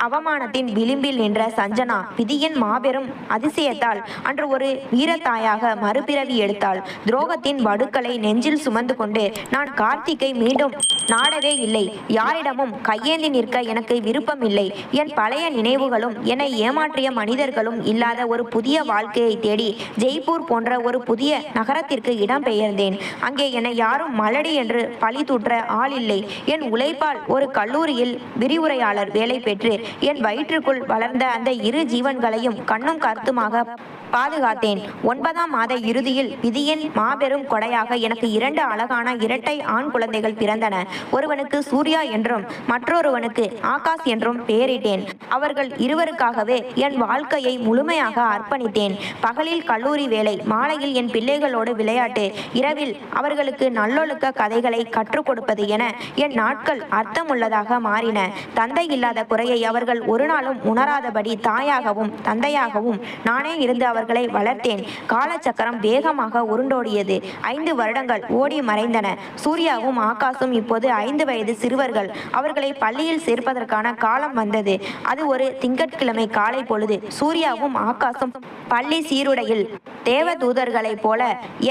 அவமானத்தின் விளிம்பில் நின்ற சஞ்சனா விதியின் மாபெரும் அதிசயத்தால் அன்று ஒரு வீரத்தாயாக மறுபிறவி எடுத்தாள். துரோகத்தின் வடுக்களை நெஞ்சில் சுமந்து கொண்டு நான் கார்த்திக்கை மீண்டும் நாடவே இல்லை. யாரிடமும் கையேந்தி நிற்க எனக்கு விருப்பம் இல்லை. என் பழைய நினைவுகளும் என்னை ஏமாற்றிய மனிதர்களும் இல்லாத ஒரு புதிய வாழ்க்கையை தேடி ஜெய்ப்பூர் போன்ற ஒரு புதிய நகரத்திற்கு இடம்பெயர்ந்தேன். அங்கே என்னை யாரும் மலடி என்று பழி தூற்ற ஆள் இல்லை. என் உழைப்பால் ஒரு கல்லூரியில் விரிவுரையாளர் வேலை பெற்று என் வயிற்றுக்குள் வளர்ந்த அந்த இரு ஜீவன்களையும் கண்ணும் கருத்துமாக பாதுகாத்தேன். 9ஆம் மாத இறுதியில் விதியின் மாபெரும் கொடையாக எனக்கு 2 அழகான இரட்டை ஆண் குழந்தைகள் பிறந்தன. ஒருவனுக்கு சூர்யா என்றும் மற்றொருவனுக்கு ஆகாஷ் என்றும் பெயரிட்டேன். அவர்கள் இருவருக்காகவே என் வாழ்க்கையை முழுமையாக அர்ப்பணித்தேன். பகலில் கல்லூரி வேலை, மாலையில் என் பிள்ளைகளோடு விளையாட்டு, இரவில் அவர்களுக்கு நல்லொழுக்க கதைகளை கற்றுக் கொடுப்பது என என் நாட்கள் அர்த்தமுள்ளதாக மாறின. தந்தை இல்லாத குறையை அவர்கள் ஒரு நாளும் உணராதபடி தாயாகவும் தந்தையாகவும் நானே இருந்து அவர்களை வளர்த்தேன். காலச்சக்கரம் வேகமாக உருண்டோடியது. 5 வருடங்கள் ஓடி மறைந்தன. சூர்யாவும் ஆகாஷும் இப்போது 5 வயது சிறுவர்கள். அவர்களை பள்ளியில் சேர்ப்பதற்கான காலம் வந்தது. அது ஒரு திங்கட்கிழமை காலை பொழுது. சூர்யாவும் ஆகாஷும் பள்ளி சீருடையில் தேவதூதர்களைப் போல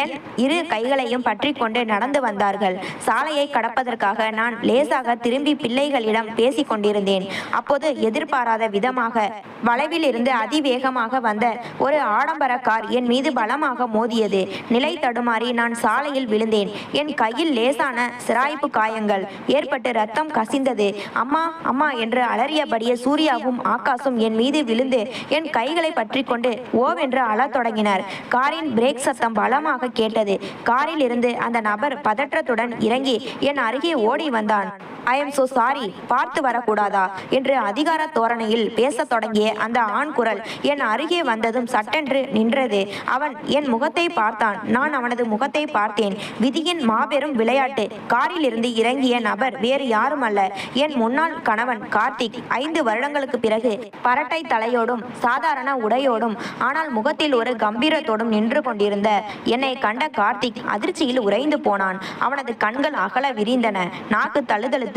என் இரு கைகளையும் பற்றி கொண்டு நடந்து வந்தார்கள். சாலையை கடப்பதற்காக நான் லேசாக திரும்பி பிள்ளைகளிடம் பேசிக் கொண்டிருந்தேன். அப்போது எதிர்பாராத விதமாக வளைவில் இருந்து அதிவேகமாக வந்த ஒரு ஆடம்பர கார் என் மீது பலமாக மோதியது. நிலை தடுமாறி நான் சாலையில் விழுந்தேன். என் கையில் லேசான சிராய்ப்பு காயங்கள் ஏற்பட்டு ரத்தம் கசிந்தது. அம்மா அம்மா என்று அலறியபடியே சூர்யாவும் ஆகாஷும் என் மீது விழுந்து என் கைகளை பற்றி கொண்டு ஓவென்று அழத் தொடங்கினர். காரின் பிரேக் சத்தம் பலமாக கேட்டது. காரில் இருந்து அந்த நபர் பதற்றத்துடன் இறங்கி என் அருகே ஓடி வந்தான். ஐ எம் சோ சாரி, பார்த்து வரக்கூடாதா என்று அதிகார தோரணையில் பேசத் தொடங்கிய அந்த ஆண் குரல் என் அருகே வந்ததும் சட்டென்று நின்றது. அவன் என் முகத்தை பார்த்தான். நான் அவனது முகத்தை பார்த்தேன். விதியின் மாபெரும் விளையாட்டு. காரில் இருந்து இறங்கிய நபர் வேறு யாரும் அல்ல, என் முன்னாள் கணவன் கார்த்திக். 5 வருடங்களுக்கு பிறகு பரட்டை தலையோடும் சாதாரண உடையோடும் ஆனால் முகத்தில் ஒரு கம்பீரத்தோடும் நின்று கொண்டிருந்த என்னை கண்ட கார்த்திக் அதிர்ச்சியில் உறைந்து போனான். அவனது கண்கள் அகல விரிந்தன. நாக்கு தழுதழுத்தது.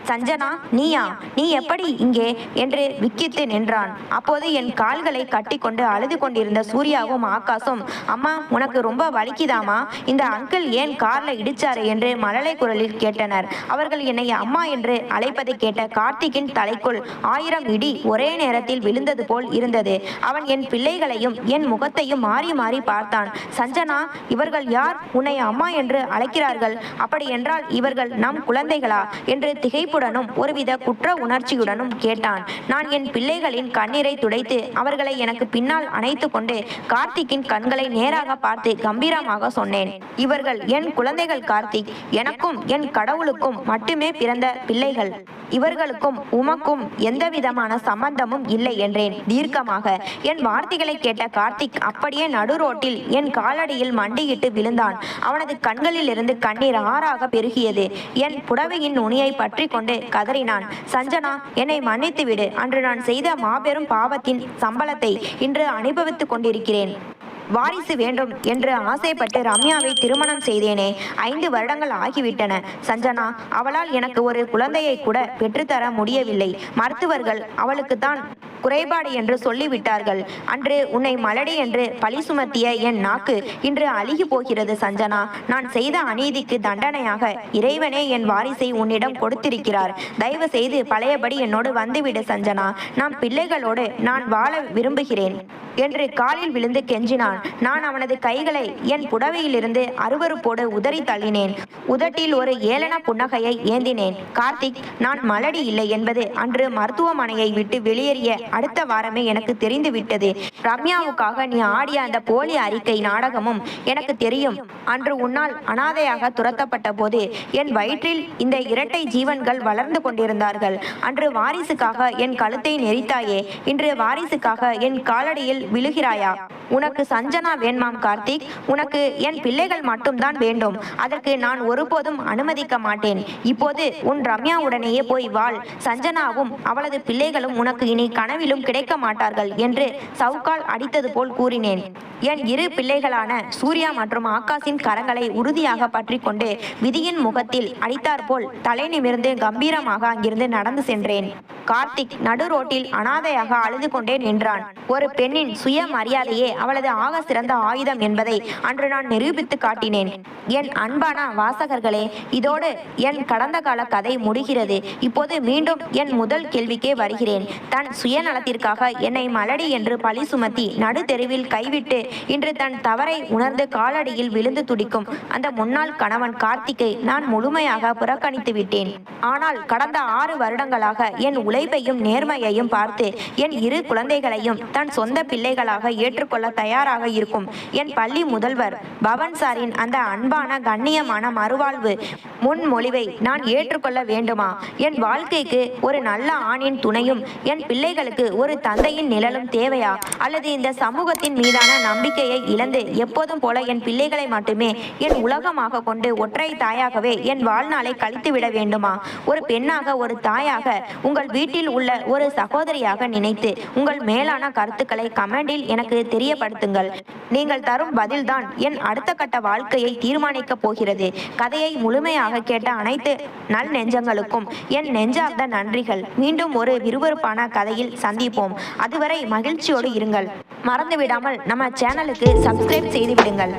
சஞ்சனா, நீயா? நீ எப்படி இங்கே என்று விக்கித்து நின்றான். அப்போது என் கால்களை கட்டி கொண்டு அழுது கொண்டிருந்த சூர்யாவும் ஆகாஷும், அம்மா உனக்கு ரொம்ப வலிக்குதாமா? இந்த அங்கிள் ஏன் கார்ல இடிச்சாரு என்று மழலை குரலில் கேட்டனர். அவர்கள் என்னை அம்மா என்று அழைப்பதை கேட்ட கார்த்திக்கின் தலைக்குள் 1000 இடி ஒரே நேரத்தில் விழுந்தது போல் இருந்தது. அவன் என் பிள்ளைகளையும் என் முகத்தையும் மாறி மாறி பார்த்தான். சஞ்சனா, இவர்கள் யார் உன்னை அம்மா என்று அழைக்கிறார்கள்? அப்படி என்றால் இவர்கள் நம் குழந்தைகளா என்று திகைப்புடனும் ஒருவித குற்ற உணர்ச்சியுடனும் கேட்டான். நான் என் பிள்ளைகளின் கண்ணீரை துடைத்து அவர்களை எனக்கு பின்னால் அணைத்து கொண்டு கார்த்திக்கின் கண்களை நேராக பார்த்து கம்பீரமாக சொன்னேன், இவர்கள் என் குழந்தைகள் கார்த்திக். எனக்கும் என் கடவுளுக்கும் மட்டுமே பிறந்த பிள்ளைகள். இவர்களுக்கும் உமக்கும் எந்தவிதமான சம்பந்தமும் இல்லை என்றேன் தீர்க்கமாக. என் வார்த்தைகளை கேட்ட கார்த்திக் அப்படியே நடுரோட்டில் என் காலடியில் மண்டியிட்டு விழுந்தான். அவனது கண்களில் இருந்து கண்ணீர் ஆறாக பெருகியது. என் புடவையின் நுனியை பற்றி கொண்டு கதறினான், சஞ்சனா, என்னை மன்னித்து விடு. அன்று நான் செய்த மாபெரும் பாவத்தின் சம்பளத்தை இன்று அனுபவித்துக் கொண்டிருக்கிறேன். வாரிசு வேண்டும் என்று ஆசைப்பட்டு ரம்யாவை திருமணம் செய்தேனே, 5 வருடங்கள் ஆகிவிட்டன. சஞ்சனா, அவளால் எனக்கு ஒரு குழந்தையை கூட பெற்றுத்தர முடியவில்லை. மருத்துவர்கள் அவளுக்குத்தான் குறைபாடு என்று சொல்லிவிட்டார்கள். அன்று உன்னை மலடி என்று பழி சுமத்திய என் நாக்கு இன்று அழுகி போகிறது. சஞ்சனா, நான் செய்த அநீதிக்கு தண்டனையாக இறைவனே என் வாரிசை உன்னிடம் கொடுத்திருக்கிறார். தயவு செய்து பழையபடி என்னோடு வந்துவிடு சஞ்சனா. நம் பிள்ளைகளோடு நான் வாழ விரும்புகிறேன் என்று காலில் விழுந்து கெஞ்சினான். நான் அவனது கைகளை என் புடவையிலிருந்து அருவருப்போடு உதறி தள்ளினேன். உதட்டில் ஒரு ஏளன புன்னகையை ஏந்தினேன். கார்த்திக், நான் மலடி இல்லை என்பது அன்று மருத்துவமனையை விட்டு வெளியேறிய அடுத்த வாரமே எனக்கு தெரிந்து விட்டது. ரம்யாவுக்காக நீ ஆடிய அந்த போலி அறிக்கை நாடகமும் எனக்கு தெரியும். அன்று உன்னால் அனாதையாக துரத்தப்பட்ட போது என் வயிற்றில் இந்த இரட்டை ஜீவன்கள் வளர்ந்து கொண்டிருந்தார்கள். அன்று வாரிசுக்காக என் கழுத்தை நெரித்தாயே, இன்று வாரிசுக்காக என் காலடியில் விழுகிறாயா? உனக்கு சஞ்சனா வேண்டாம் கார்த்திக், உனக்கு என் பிள்ளைகள் மட்டும்தான் வேண்டும். அதற்கு நான் ஒருபோதும் அனுமதிக்க மாட்டேன். இப்போது உன் ரம்யாவுடனேயே போய் வாழ். சஞ்சனாவும் அவளது பிள்ளைகளும் உனக்கு இனி கனவிலும் கிடைக்க மாட்டார்கள் என்று சவுக்கால் அடித்தது போல் கூறினேன். என் இரு பிள்ளைகளான சூர்யா மற்றும் ஆகாஷின் கரங்களை உறுதியாக பற்றி கொண்டு விதியின் முகத்தில் அடித்தாற்போல் தலை நிமிர்ந்து கம்பீரமாக அங்கிருந்து நடந்து சென்றேன். கார்த்திக் நடு ரோட்டில் அனாதையாக அழுது கொண்டே நின்றான். ஒரு பெண்ணின் சுய மரியாதையே அவளது ஆக சிறந்த ஆயுதம் என்பதை அன்று நான் நிரூபித்து காட்டினேன். என் அன்பான வாசகர்களே, இதோடு என் கடந்த கால கதை முடிகிறது. இப்போது மீண்டும் என் முதல் கேள்விக்கே வருகிறேன். தன் சுயநலத்திற்காக என்னை மலடி என்று பழி சுமத்தி நடு தெருவில் கைவிட்டு இன்று தன் தவறை உணர்ந்து காலடியில் விழுந்து துடிக்கும் அந்த முன்னாள் கணவன் கார்த்திக்கை நான் முழுமையாக புறக்கணித்து விட்டேன். ஆனால் கடந்த 6 வருடங்களாக என் உழைப்பையும் நேர்மையையும் பார்த்து என் இரு குழந்தைகளையும் தன் சொந்த பிள்ளைகளாக ஏற்றுக்கொள்ள தயாராக இருக்கும் என் பள்ளி முதல்வர் பவன் சாரின் அந்த அன்பான கண்ணியமான மறுவாழ்வு முன்மொழிவை நான் ஏற்றுக்கொள்ள வேண்டுமா? என் வாழ்க்கைக்கு ஒரு நல்ல ஆணின் துணையும் என் பிள்ளைகளுக்கு ஒரு தந்தையின் நிழலும் தேவையா? அல்லது இந்த சமூகத்தின் மீதான நம்பிக்கையை இழந்து எப்போதும் போல என் பிள்ளைகளை மட்டுமே என் உலகமாக கொண்டு ஒற்றை தாயாகவே என் வாழ்நாளை கழித்து விட வேண்டுமா? ஒரு பெண்ணாக, ஒரு தாயாக, உங்கள் வீட்டில் உள்ள ஒரு சகோதரியாக நினைத்து உங்கள் மேலான கருத்துக்களை கமெண்டில் எனக்கு தெரியப்படுத்துங்கள். நீங்கள் தரும் பதில்தான் என் அடுத்த கட்ட வாழ்க்கையை தீர்மானிக்கப் போகிறது. கதையை முழுமையாக கேட்ட அனைத்து நல் நெஞ்சங்களுக்கும் என் நெஞ்சார்ந்த நன்றிகள். மீண்டும் ஒரு விறுவிறுப்பான கதையில் சந்திப்போம். அதுவரை மகிழ்ச்சியோடு இருங்கள். மறந்துவிடாமல் நம்ம சேனலுக்கு சப்ஸ்கிரைப் செய்து விடுங்கள்.